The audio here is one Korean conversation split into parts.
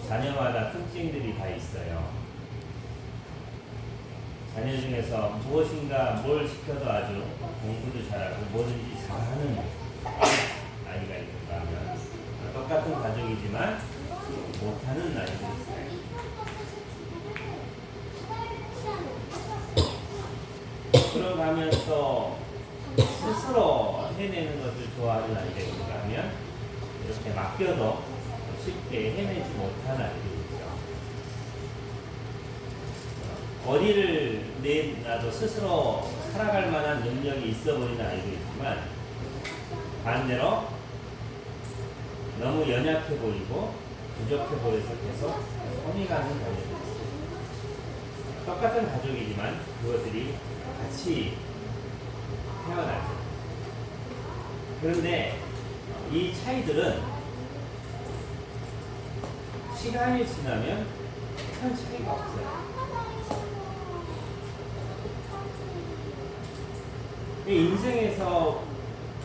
자녀마다 특징들이 다 있어요. 자녀 중에서 무엇인가 뭘 시켜도 아주 공부도 잘하고 뭐든지 잘하는 아이가 있는가 하면 똑같은 가족이지만 못하는 아이도 있어요. 그러가면서 스스로 해내는 것을 좋아하는 아이가 있는가 하면 이렇게 맡겨도 쉽게 해내지 못하는 아이도 있죠. 어디를 내놔도 스스로 살아갈 만한 능력이 있어 보이는 아이도 있지만 반대로 너무 연약해 보이고 부족해 보여서 계속 손이 가는 아이도 있어요. 똑같은 가족이지만 그것들이 같이 태어나죠. 그런데 이 차이들은 시간이 지나면 큰 차이가 없어요. 인생에서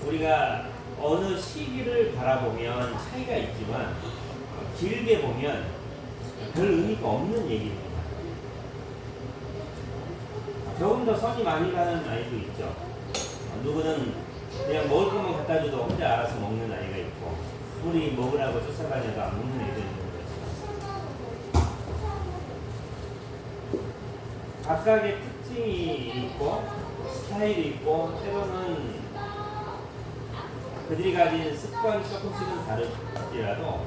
우리가 어느 시기를 바라보면 차이가 있지만 길게 보면 별 의미가 없는 얘기입니다. 조금 더 손이 많이 가는 아이도 있죠. 누구는 그냥 먹을 것만 갖다 줘도 혼자 알아서 먹는 아이가 있고 우리 먹으라고 쫓아다녀도 안 먹는 애도 있는 거죠. 각각의 특징이 있고 스타일이 있고 때로는 그들이 가진 습관이 조금씩은 다를지라도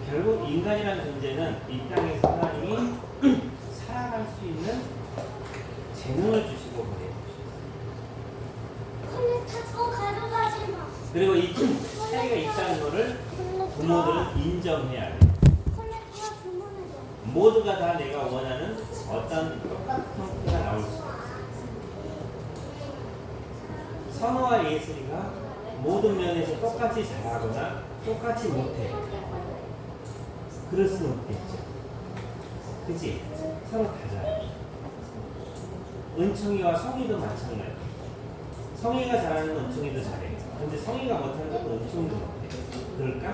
결국 인간이라는 존재는 이 땅에서 하나님이 살아갈 수 있는 재능을 주시고 보내주셨어요. 그리고 이 차이가 있다는 것을 부모들은 인정해야 해요. 모두가 다 내가 원하는 어떤 똑같은 형태가 나올 수 있어요. 선호와 예술이가 모든 면에서 똑같이 잘하거나 똑같이 못해. 그럴 수는 없겠죠. 그치? 서로 다르잖아요. 은총이와 성희도 마찬가지예요. 성희가 잘하는 건 은총이도 잘해요. 근데 성희가 못하는 것도 은총이도 못해. 그럴까?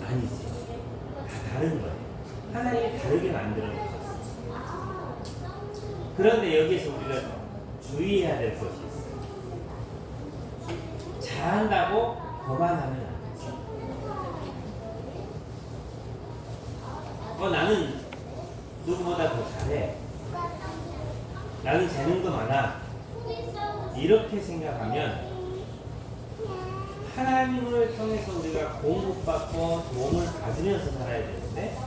아니지. 다 다른 거예요. 하나님이 다르게 만들어 주셨어요. 그런데 여기에서 우리가 주의해야 될 것이 있어요. 잘한다고 거만하면 안 되죠. 나는 누구보다 더 잘해. 나는 재능도 많아. 이렇게 생각하면 하나님을 통해서 우리가 공급받고 도움을 받으면서 살아야 되는데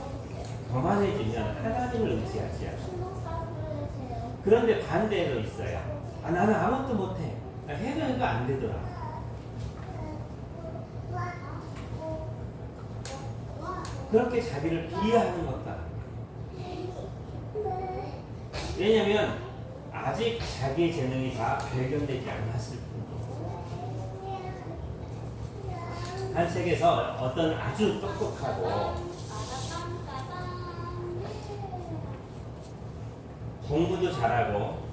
거만해지면 하나님을 의지하지 않아요. 그런데 반대로 있어요. 나는 아무것도 못해. 해도 안 되더라. 그렇게 자기를 비하하는 것도 아니에요. 왜냐하면 아직 자기의 재능이 다 발견되지 않았을 뿐이에요. 한 책에서 어떤 아주 똑똑하고 공부도 잘하고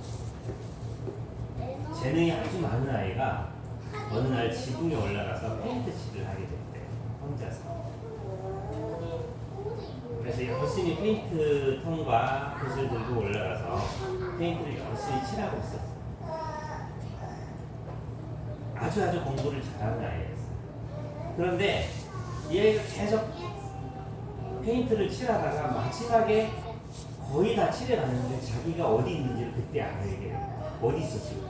재능이 아주 많은 아이가 어느 날 지붕에 올라가서 페인트 칠을 하게 됐대요. 혼자서. 그래서 열심히 페인트 통과 붓을 들고 올라가서 페인트를 열심히 칠하고 있었어요. 아주 공부를 잘하는 아이였어요. 그런데 이 아이가 계속 페인트를 칠하다가 마지막에 거의 다 칠해갔는데 자기가 어디 있는지를 그때 알게 돼요. 어디 있어 지금?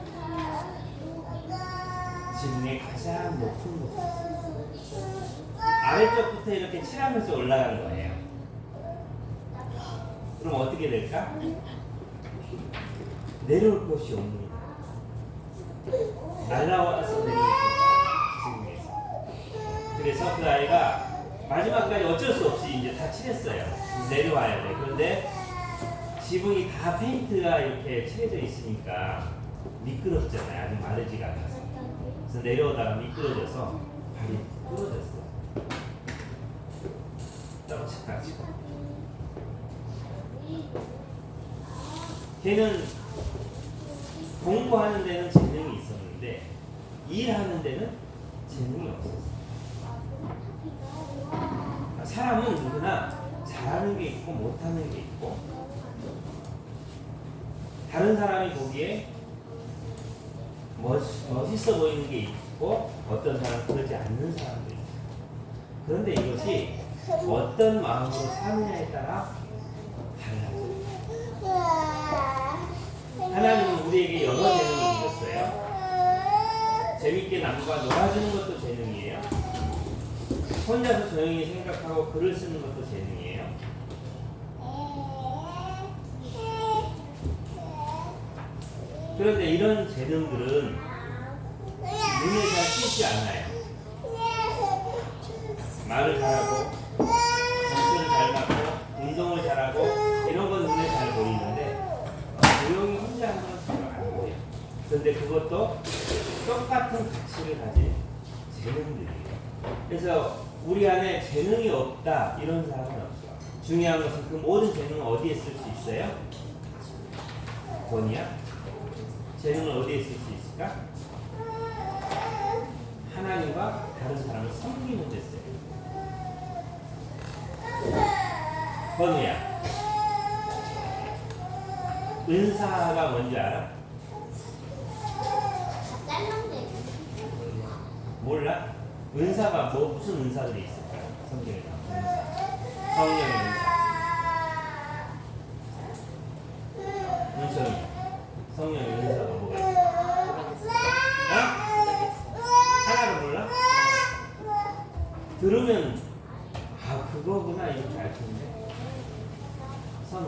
지붕의 가장 높은 곳. 아래쪽부터 이렇게 칠하면서 올라간 거예요. 그럼 어떻게 될까? 내려올 곳이 옵니다. 날라와서 내려올 곳이 지붕에서. 그래서 그 아이가 마지막까지 어쩔 수 없이 이제 다 칠했어요. 내려와야 돼. 그런데 지붕이 다 페인트가 이렇게 칠해져 있으니까 미끄럽잖아요. 아직 마르지가 않아서. 그래서 내려오다가 미끄러져서 발이 부러졌어. 떡치가지고. 걔는 공부하는 데는 재능이 있었는데 일하는 데는 재능이 없었어. 사람은 누구나 잘하는 게 있고 못하는 게 있고, 다른 사람이 보기에 멋있어 보이는 게 있고, 어떤 사람은 그러지 않는 사람도 있고. 그런데 이것이 어떤 마음으로 사느냐에 따라 달라져요. 하나님은 우리에게 여러 재능을 주셨어요. 재밌게 남과 놀아주는 것도 재능이에요. 혼자서 조용히 생각하고 글을 쓰는 것도 재능이에요. 그런데 이런 재능들은 눈에 잘 띄지 않아요. 말을 잘하고, 정신을 잘 맞고, 운동을 잘하고, 이런 건 눈에 잘 보이는데, 조용히 혼자 하는 건 잘 안 보여요. 그런데 그것도 똑같은 가치를 가진 재능들이에요. 그래서 우리 안에 재능이 없다, 이런 사람은 없어요. 중요한 것은 그 모든 재능을 어디에 쓸 수 있어요? 권이야? 재능을 어디에 쓸 수 있을까? 하나님과 다른 사람을 섬기는 데 써요. 권우야, 은사가 뭔지 알아? 몰라? 은사가 무슨 은사들이 있을까? 성경에 나오는 은사. 성령의 은사. 은총이. 성령의 은사가 뭐가 있을까? 하나도 몰라? 들으면 그거구나 이렇게 알 텐데. 선우.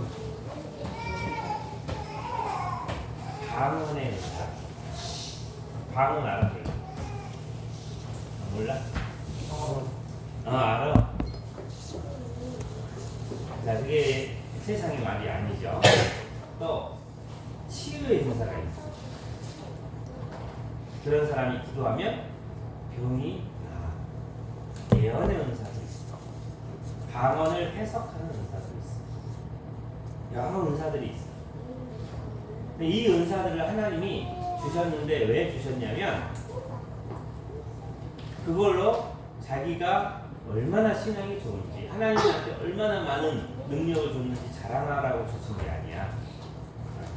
방언의 은사. 방언 알아? 몰라? 알아. 자, 그게 세상의 말이 아니죠. 또 치유의 은사가 있어. 그런 사람이 기도하면 병이 나. 예언의 은사도 있어. 방언을 해석하는 은사도 있어. 여러 은사들이 있어. 근데 이 은사들을 하나님이 주셨는데 왜 주셨냐면 그걸로 자기가 얼마나 신앙이 좋은지, 하나님한테 얼마나 많은 능력을 줬는지 자랑하라고 주신 게 아니야.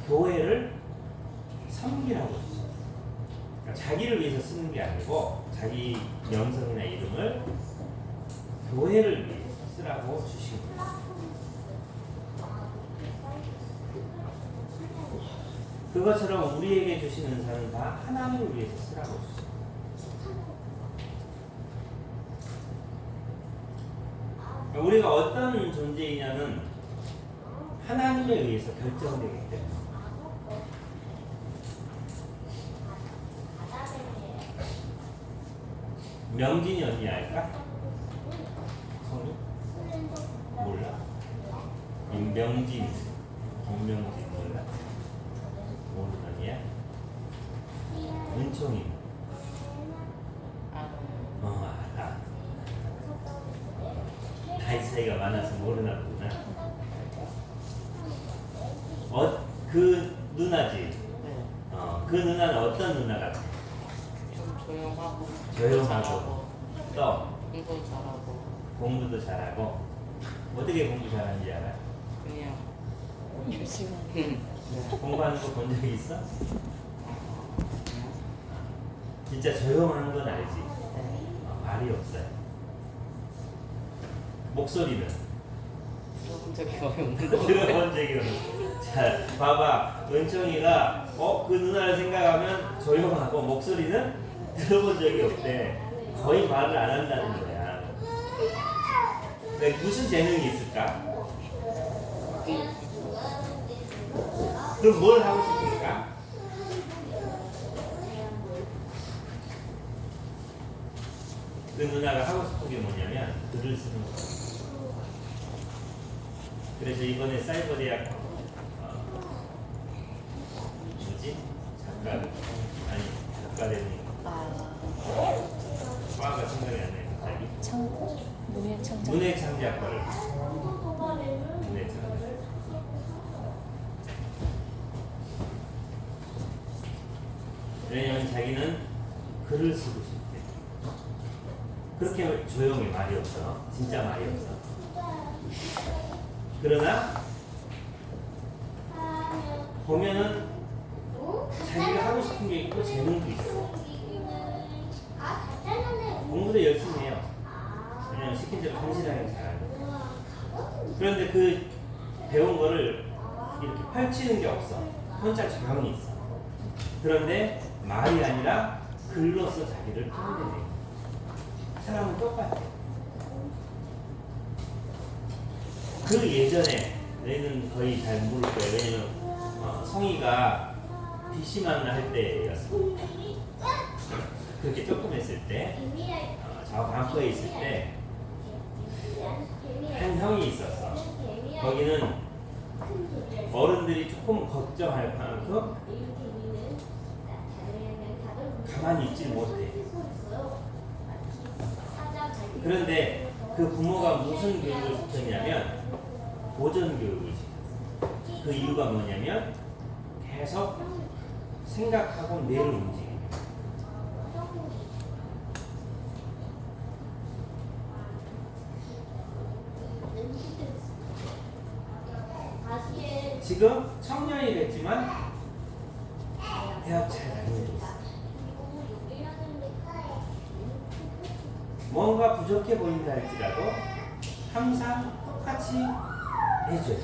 교회를 섬기라고 주셨어. 그러니까 자기를 위해서 쓰는 게 아니고 자기 명성이나 이름을 교회를 위해서 쓰라고 주신 거야. 그것처럼 우리에게 주신 은사는 다 하나님을 위해서 쓰라고 주신 거야. 우리가 어떤 존재이냐는 하나님에 의해서 결정되기 때문에. 명진이 언니 알까? 성우? 몰라? 임명진, 김명진 몰라? 모르는 언니야? 은총이 알아. 나이 차이가 많아서 모르나 보구나. 그 누나지? 네. 그 누나는 어떤 누나 같아? 좀 조용하고. 조용하고. 또? 공부 잘하고. 공부도 잘하고. 어떻게 공부 잘하는지 알아? 그냥 열심히 공부하는 거 본 적 있어? 진짜 조용한 건 알지? 말이 없어요. 목소리는? 들어본 적이 없는데. 들어본 적이 없는. 자, 봐봐. 은총이가 그 누나를 생각하면 조용하고 목소리는 들어본 적이 없대. 거의 말을 안 한다는 거야. 근데 무슨 재능이 있을까? 그럼 뭘 하고 싶을까? 그 누나가 하고 싶은 게 뭐냐면 글을 쓰는 거야. 그래서 이번에 사이버대학 뭐지? 작가 되는 과가 생각이 안 나요. 갑자기 문해창작과를 문해창작. 왜냐면 자기는 글을 쓰고 싶대. 그렇게 조용해. 말이 없어. 진짜 말이 없어. 그러나 보면은 자기가 하고 싶은 게 있고 재능도 있어. 공부도 열심히 해요. 그냥 시킨 대로 성실하게 잘하고. 그런데 그 배운 거를 이렇게 펼치는 게 없어. 혼자 조용히 있어. 그런데 말이 아니라 글로써 자기를 표현해내요. 사람은 똑같아. 그 예전에 너희는 거의 잘 모를 거예요. 왜냐면 성희가 PC만 할 때였어. 그렇게 조금 했을 때, 저 반포에 있을 때 한 형이 있었어. 거기는 어른들이 조금 걱정할 만큼 가만히 있질 못해. 그런데 그 부모가 무슨 교육을 시켰냐면 보전 교육을 시켰어. 그 이유가 뭐냐면 계속 생각하고 뇌를 움직이는 거야. 지금 청년이 됐지만 대학 잘 다니고 있어. 뭔가 부족해 보인다 할지라도 항상 똑같이 해줘요.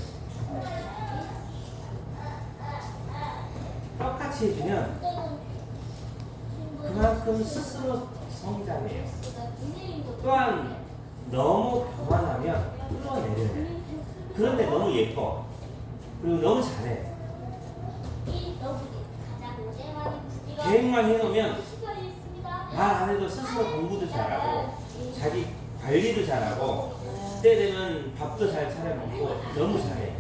똑같이 해주면 그만큼 스스로 성장해요. 또한 너무 교만하면 끌어내려요. 그런데 너무 예뻐. 그리고 너무 잘해. 계획만 해놓으면 말 안 해도 스스로 공부도 잘하고 자기 관리도 잘하고 때 되면 밥도 잘 차려 먹고 너무 잘해.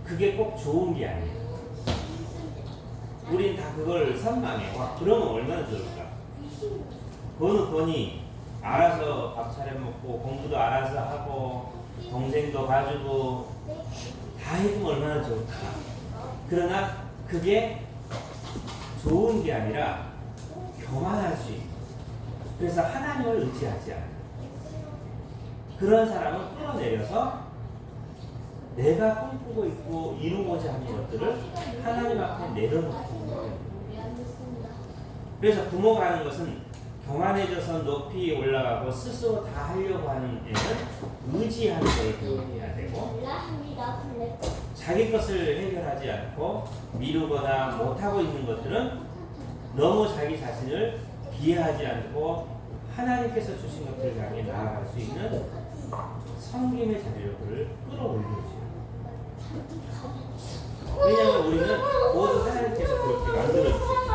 그게 꼭 좋은 게 아니에요. 우린 다 그걸 선망해. 와, 그러면 얼마나 좋을까? 거니 알아서 밥 차려 먹고 공부도 알아서 하고 동생도 봐주고 다 해주면 얼마나 좋을까? 그러나 그게 좋은 게 아니라 교만할 수 있는. 그래서 하나님을 의지하지 않아요. 그런 사람은 끌어내려서 내가 꿈꾸고 있고 이루고자 하는 것들을 하나님 앞에 내려놓는 거예요. 그래서 부모가 하는 것은 교만해져서 높이 올라가고 스스로 다 하려고 하는 애는 의지하는 걸 배워야 되고, 자기 것을 해결하지 않고 미루거나 못하고 있는 것들은 너무 자기 자신을 비하하지 않고 하나님께서 주신 것들을 향해 나아갈 수 있는 섬김의 자리를 끌어올려줘요. 왜냐하면 우리는 모두 하나님께서 그렇게 만들어주셨어요.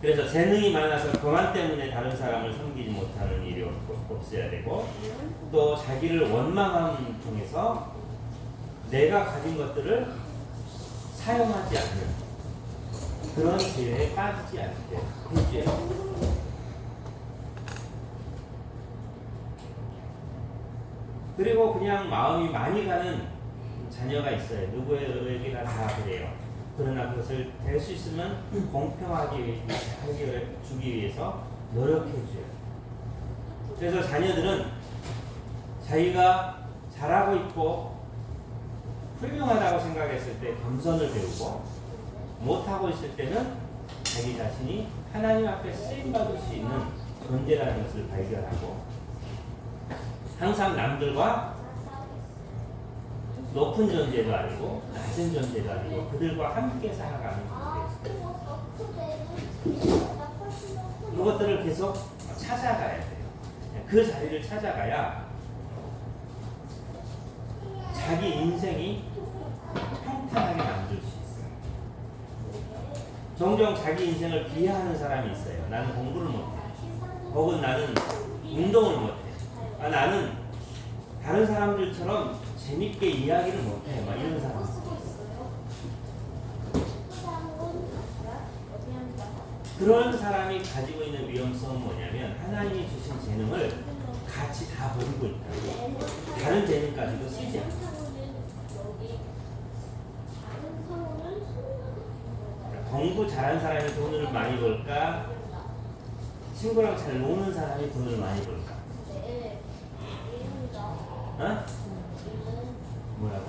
그래서 재능이 많아서 교만 때문에 다른 사람을 섬기지 못하는 일이 없어야 되고, 또 자기를 원망함 통해서 내가 가진 것들을 사용하지 않는 그런 죄에 빠지지 않게 해줘요. 그리고 그냥 마음이 많이 가는 자녀가 있어요. 누구에게나 다 그래요. 그러나 그것을 될 수 있으면 공평하게 주기 위해서 노력해줘요. 그래서 자녀들은 자기가 잘하고 있고 훌륭하다고 생각했을 때 겸손을 배우고, 못하고 있을 때는 자기 자신이 하나님 앞에 쓰임받을 수 있는 존재라는 것을 발견하고, 항상 남들과 높은 존재도 아니고 낮은 존재도 아니고 그들과 함께 살아가는 존재였어요. 이것들을 계속 찾아가야 돼요. 그 자리를 찾아가야 자기 인생이 평탄하게 만들 수 있어요. 종종 자기 인생을 비하하는 사람이 있어요. 나는 공부를 못해. 혹은 나는 운동을 못해. 나는 다른 사람들처럼 재밌게 이야기를 못해. 막 이런 사람. 그런 사람이 가지고 있는 위험성은 뭐냐면 하나님이 주신 재능을 같이 다 버리고 있다. 다른 재능까지도 쓰지 않다. 공부 잘하는 사람이 돈을 많이 벌까? 친구랑 잘 노는 사람이 돈을 많이 벌까? 어? 뭐라고?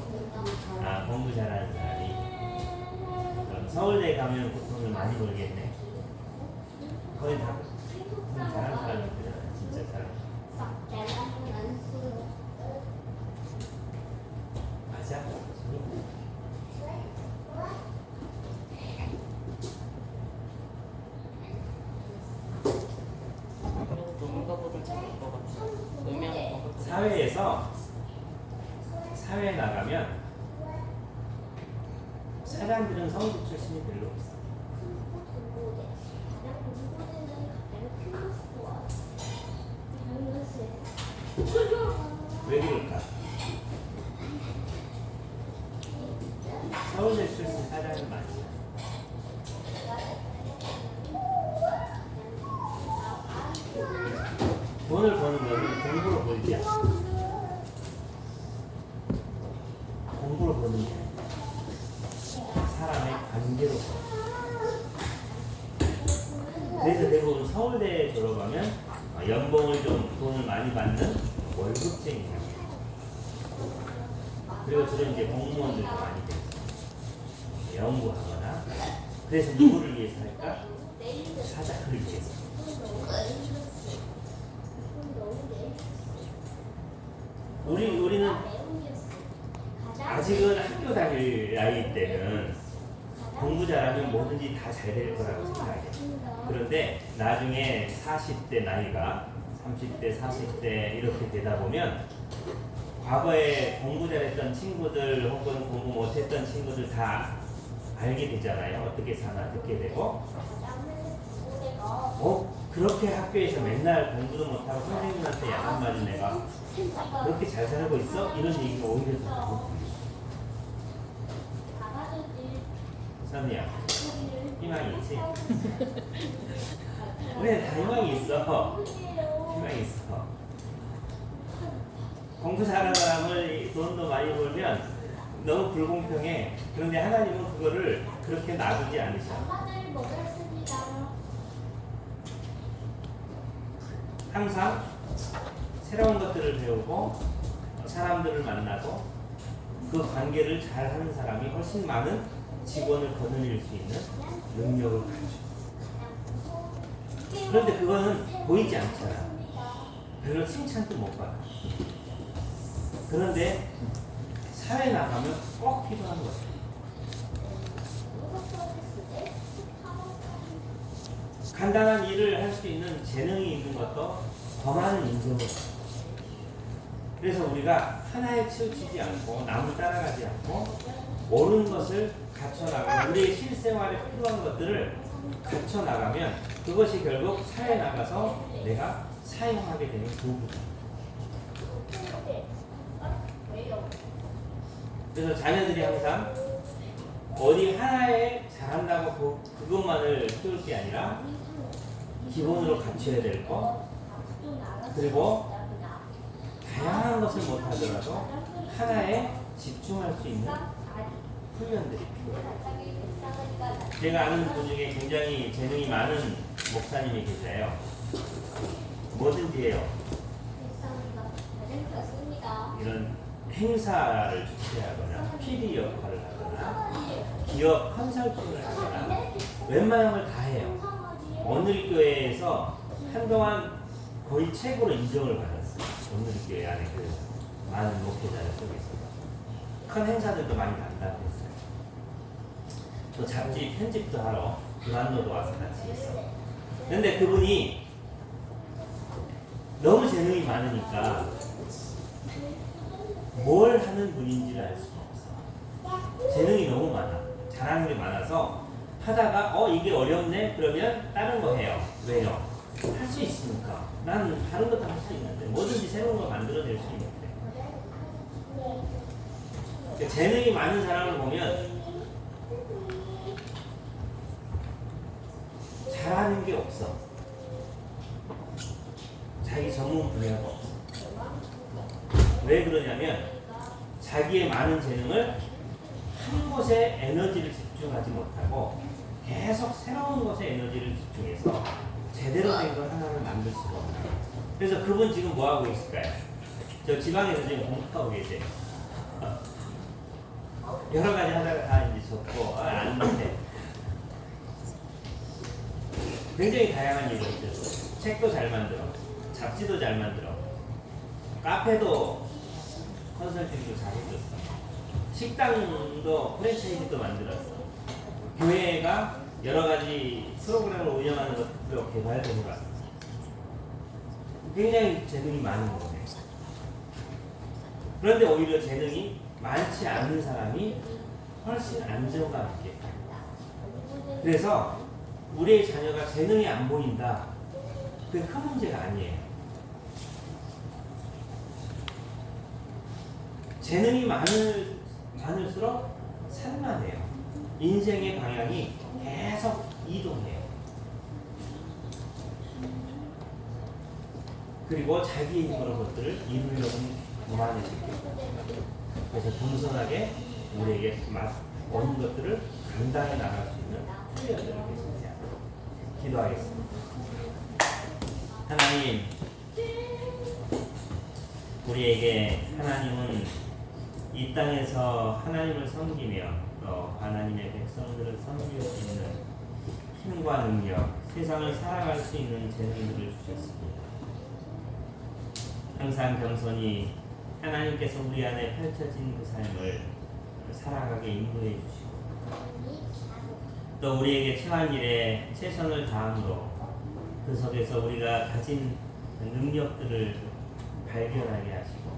아, 공부 잘하는 사람이. 그럼 서울대 가면 그 돈을 많이 벌겠네. 거의 다 돈 잘하는 사람이구나. 진짜 잘하는. 맞아? 그래도 노는 거보다 잘할 것 같아. 놀면 먹을 거. 사회에서 사회에 나가면 사람들은 성적 출신이 별로 없어. 왜 그럴까? 서울대 출신 사람이 많지. 돈을 버는 거는 공부로 벌지 않아. 공부로 버는 게 아니라 사람의 관계로 벌어. 그래서 대부분 서울대 졸업하면 연봉을 좀 돈을 많이 받는 월급쟁이야. 그리고 주로 이제 공무원들도 많이 되죠. 연구하거나. 그래서 누구를 위해서 할까? 사자를 위해서. 우리는 아직은 학교 다닐 나이 때는 공부 잘하면 뭐든지 다 잘 될 거라고 생각해. 그런데 나중에 40대 나이가 30대, 40대 이렇게 되다 보면 과거에 공부 잘했던 친구들 혹은 공부 못했던 친구들 다 알게 되잖아요. 어떻게 사나 듣게 되고 그렇게 학교에서 맨날 공부도 못하고 선생님한테 야단 맞은 애가 그렇게 잘 살고 있어? 이런 얘기가 오히려 더 선이야 희망이 있지? 우리는 다 희망이 있어. 희망이 있어. 공부 잘하는 사람을 돈도 많이 벌면 너무 불공평해. 그런데 하나님은 그거를 그렇게 놔두지 않으셔. 항상 새로운 것들을 배우고 사람들을 만나고 그 관계를 잘하는 사람이 훨씬 많은 직원을 거느릴 수 있는 능력을 가지고. 그런데 그거는 보이지 않잖아. 별로 칭찬도 못 받아. 그런데 사회 나가면 꼭 필요한 거야. 간단한 일을 할 수 있는 재능이 있는 것도 더 많은 인정을 받아. 그래서 우리가 하나에 치우치지 않고 남을 따라가지 않고 옳은 것을 갖춰나가면 우리의 실생활에 필요한 것들을 갖춰나가면 그것이 결국 사회에 나가서 내가 사용하게 되는 도구다. 그래서 자녀들이 항상 어디 하나에 잘한다고 그것만을 키울 게 아니라 기본으로 갖춰야 될 거, 그리고 다양한 것을 못하더라도 하나에 집중할 수 있는 훈련들이 필요해요. 제가 아는 분 중에 굉장히 재능이 많은 목사님이 계세요. 뭐든지 해요. 이런 행사를 주최하거나 PD 역할을 하거나 기업 컨설팅을 하거나 웬만한 걸 다 해요. 오늘교회에서 한동안 거의 최고로 인정을 받았어요. 오늘교회 안에 그 많은 목회자들 속에서 큰 행사들도 많이 담당했어요. 또 잡지 편집도 하러 불안도도 와서 같이 있어. 근데 그분이 너무 재능이 많으니까 뭘 하는 분인지를 알 수가 없어. 재능이 너무 많아. 잘하는 게 많아서 하다가 이게 어렵네? 그러면 다른 거 해요. 왜요? 할 수 있으니까. 난 다른 것도 할 수 있는데 뭐든지 새로운 걸 만들어낼 수 있는데. 그러니까 재능이 많은 사람을 보면 잘하는 게 없어. 자기 전문 분야가 없어. 왜 그러냐면 자기의 많은 재능을 한 곳에 에너지를 집중하지 못하고 계속 새로운 것에 에너지를 집중해서 제대로 된 걸 하나를 만들 수가 없나요? 그래서 그분 지금 뭐 하고 있을까요? 저 지방에서 지금 공부하고 계세요. 여러 가지 하다가 다 이제 접고 안 돼. 굉장히 다양한 일을 있어요. 책도 잘 만들어, 잡지도 잘 만들어, 카페도 컨설팅도 잘 해줬어, 식당도 프랜차이즈도 만들었어, 교회가 여러 가지 프로그램을 운영하는 것도 개발도 해봤어. 굉장히 재능이 많은 거예요. 그런데 오히려 재능이 많지 않은 사람이 훨씬 안정감 있게. 그래서 우리의 자녀가 재능이 안 보인다. 그게 큰 문제가 아니에요. 재능이 많을수록 산만해요. 인생의 방향이 계속 이동해요. 그리고 자기의 힘으로 것들을 이루려고 교만해지고, 그래서 겸손하게 우리에게 오는 것들을 감당해 나갈 수 있는 훈련들을 계속해야 합니다. 기도하겠습니다. 하나님, 우리에게 하나님은 이 땅에서 하나님을 섬기며 또 하나님의 백성들을 섬길 수 있는 힘과 능력, 세상을 살아갈 수 있는 재능들을 주셨습니다. 항상 겸손히 하나님께서 우리 안에 펼쳐진 그 삶을 살아가게 인도해 주시고, 또 우리에게 처한 일에 최선을 다함으로 그 속에서 우리가 가진 능력들을 발견하게 하시고,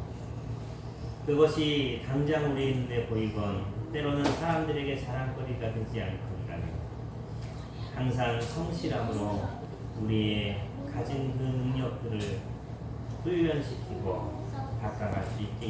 그것이 당장 우리 눈에 보이건 때로는 사람들에게 자랑거리가 되지 않거니라면 항상 성실함으로 우리의 가진 그 능력들을 훈련시키고 바꿔갈 수 있게